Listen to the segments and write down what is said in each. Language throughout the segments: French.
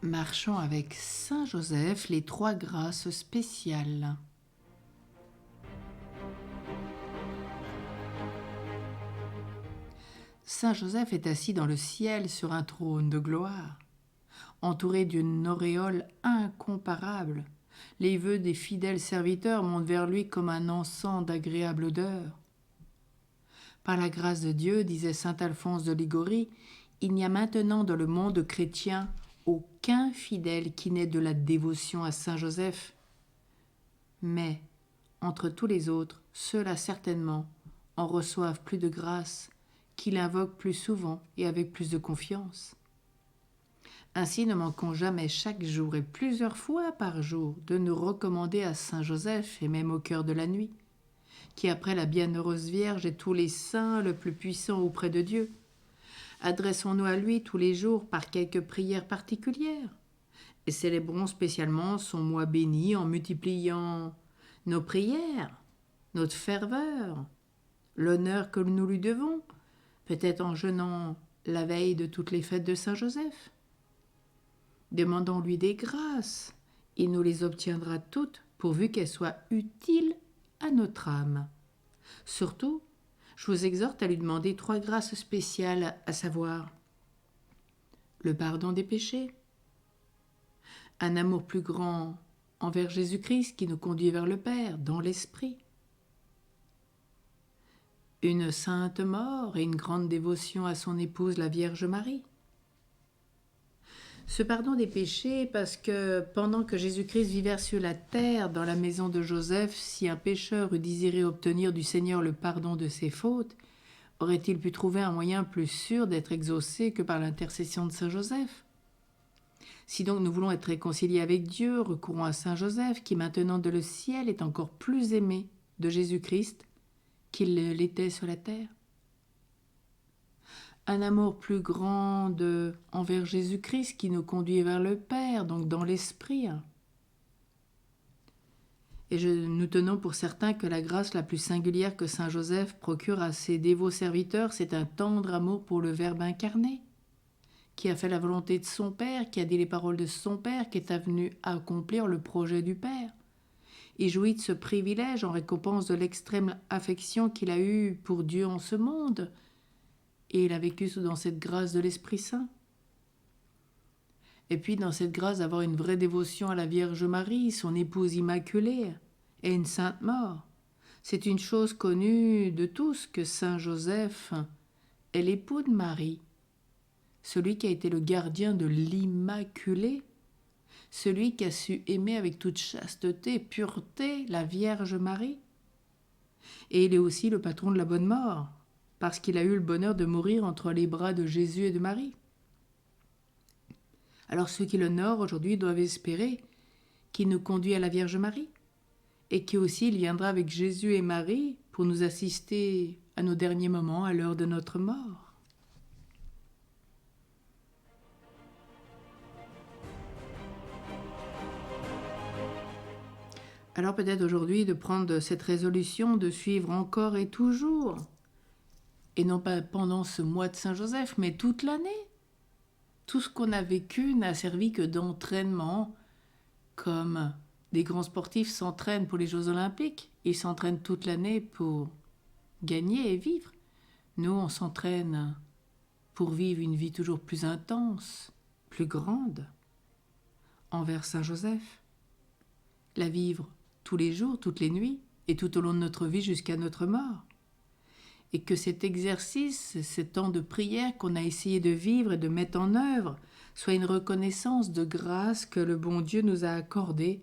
Marchons avec Saint Joseph les trois grâces spéciales. Saint Joseph est assis dans le ciel sur un trône de gloire, entouré d'une auréole incomparable. Les vœux des fidèles serviteurs montent vers lui comme un encens d'agréable odeur. Par la grâce de Dieu, disait saint Alphonse de Ligorie, il n'y a maintenant dans le monde chrétien aucun fidèle qui n'ait de la dévotion à saint Joseph. Mais, entre tous les autres, ceux-là certainement en reçoivent plus de grâce, qui l'invoquent plus souvent et avec plus de confiance. Ainsi, ne manquons jamais chaque jour et plusieurs fois par jour de nous recommander à saint Joseph et même au cœur de la nuit, qui après la bienheureuse Vierge et tous les saints le plus puissants auprès de Dieu, adressons-nous à lui tous les jours par quelques prières particulières et célébrons spécialement son mois béni en multipliant nos prières, notre ferveur, l'honneur que nous lui devons, peut-être en jeûnant la veille de toutes les fêtes de Saint Joseph. Demandons-lui des grâces, il nous les obtiendra toutes pourvu qu'elles soient utiles à notre âme. Surtout, je vous exhorte à lui demander trois grâces spéciales, à savoir le pardon des péchés, un amour plus grand envers Jésus-Christ qui nous conduit vers le Père dans l'Esprit, une sainte mort et une grande dévotion à son épouse la Vierge Marie. Ce pardon des péchés parce que pendant que Jésus-Christ vivait sur la terre dans la maison de Joseph, si un pécheur eût désiré obtenir du Seigneur le pardon de ses fautes, aurait-il pu trouver un moyen plus sûr d'être exaucé que par l'intercession de Saint Joseph ? Si donc nous voulons être réconciliés avec Dieu, recourons à Saint Joseph qui maintenant de le ciel est encore plus aimé de Jésus-Christ qu'il l'était sur la terre. Un amour plus grand envers Jésus-Christ qui nous conduit vers le Père, donc dans l'Esprit. Et nous tenons pour certain que la grâce la plus singulière que saint Joseph procure à ses dévots serviteurs, c'est un tendre amour pour le Verbe incarné, qui a fait la volonté de son Père, qui a dit les paroles de son Père, qui est venu accomplir le projet du Père. Il jouit de ce privilège en récompense de l'extrême affection qu'il a eue pour Dieu en ce monde, et il a vécu dans cette grâce de l'Esprit Saint. Et puis dans cette grâce d'avoir une vraie dévotion à la Vierge Marie, son épouse immaculée, et une sainte mort. C'est une chose connue de tous que Saint Joseph est l'époux de Marie, celui qui a été le gardien de l'Immaculée, celui qui a su aimer avec toute chasteté et pureté la Vierge Marie. Et il est aussi le patron de la bonne mort, parce qu'il a eu le bonheur de mourir entre les bras de Jésus et de Marie. Alors ceux qui l'honorent aujourd'hui doivent espérer qu'il nous conduit à la Vierge Marie, et qu'il aussi il viendra avec Jésus et Marie pour nous assister à nos derniers moments, à l'heure de notre mort. Alors peut-être aujourd'hui de prendre cette résolution de suivre encore et toujours, et non pas pendant ce mois de Saint-Joseph, mais toute l'année. Tout ce qu'on a vécu n'a servi que d'entraînement, comme des grands sportifs s'entraînent pour les Jeux Olympiques. Ils s'entraînent toute l'année pour gagner et vivre. Nous, on s'entraîne pour vivre une vie toujours plus intense, plus grande, envers Saint-Joseph. La vivre tous les jours, toutes les nuits, et tout au long de notre vie jusqu'à notre mort. Et que cet exercice, ce temps de prière qu'on a essayé de vivre et de mettre en œuvre, soit une reconnaissance de grâce que le bon Dieu nous a accordée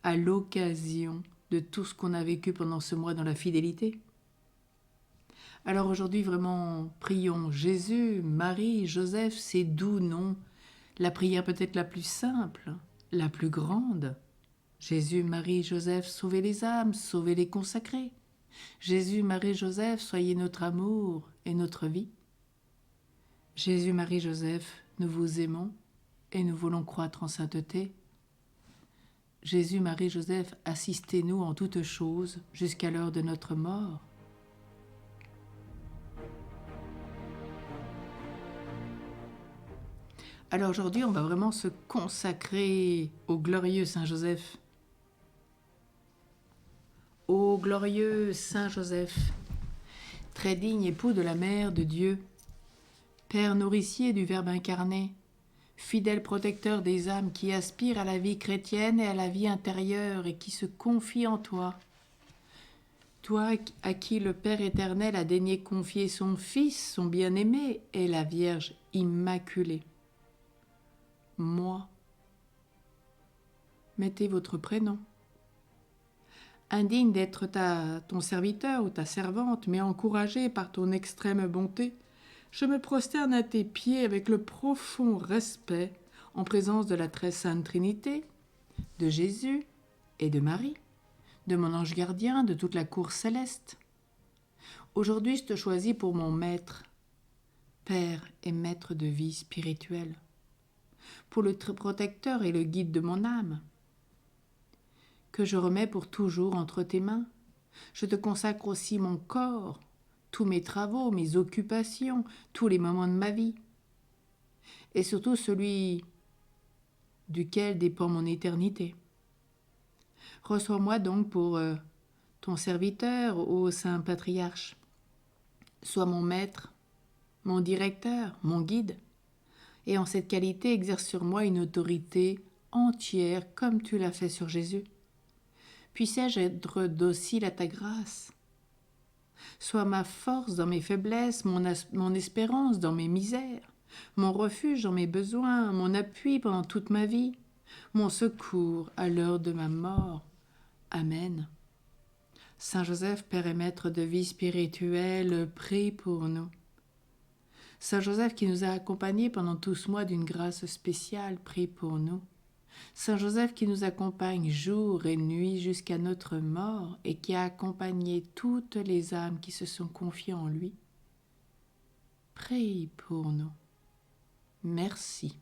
à l'occasion de tout ce qu'on a vécu pendant ce mois dans la fidélité. Alors aujourd'hui, vraiment, prions Jésus, Marie, Joseph, ces doux noms, la prière peut-être la plus simple, la plus grande. Jésus, Marie, Joseph, sauvez les âmes, sauvez les consacrés. Jésus, Marie, Joseph, soyez notre amour et notre vie. Jésus, Marie, Joseph, nous vous aimons et nous voulons croître en sainteté. Jésus, Marie, Joseph, assistez-nous en toutes choses jusqu'à l'heure de notre mort. Alors aujourd'hui, on va vraiment se consacrer au glorieux Saint Joseph. Ô glorieux Saint Joseph, très digne époux de la Mère de Dieu, Père nourricier du Verbe incarné, fidèle protecteur des âmes qui aspirent à la vie chrétienne et à la vie intérieure et qui se confient en toi. Toi à qui le Père éternel a daigné confier son Fils, son bien-aimé, et la Vierge immaculée. Moi. Mettez votre prénom. Indigne d'être ton serviteur ou ta servante, mais encouragé par ton extrême bonté, je me prosterne à tes pieds avec le profond respect en présence de la très sainte Trinité, de Jésus et de Marie, de mon ange gardien, de toute la cour céleste. Aujourd'hui, je te choisis pour mon maître, Père et maître de vie spirituelle, pour le protecteur et le guide de mon âme, que je remets pour toujours entre tes mains. Je te consacre aussi mon corps, tous mes travaux, mes occupations, tous les moments de ma vie, et surtout celui duquel dépend mon éternité. Reçois-moi donc pour ton serviteur, ô Saint Patriarche. Sois mon maître, mon directeur, mon guide, et en cette qualité exerce sur moi une autorité entière comme tu l'as fait sur Jésus. Puissais-je être docile à ta grâce? Sois ma force dans mes faiblesses, mon espérance dans mes misères, mon refuge dans mes besoins, mon appui pendant toute ma vie, mon secours à l'heure de ma mort. Amen. Saint Joseph, Père et Maître de vie spirituelle, prie pour nous. Saint Joseph qui nous a accompagnés pendant tout ce mois d'une grâce spéciale, prie pour nous. Saint Joseph qui nous accompagne jour et nuit jusqu'à notre mort et qui a accompagné toutes les âmes qui se sont confiées en lui, prie pour nous. Merci.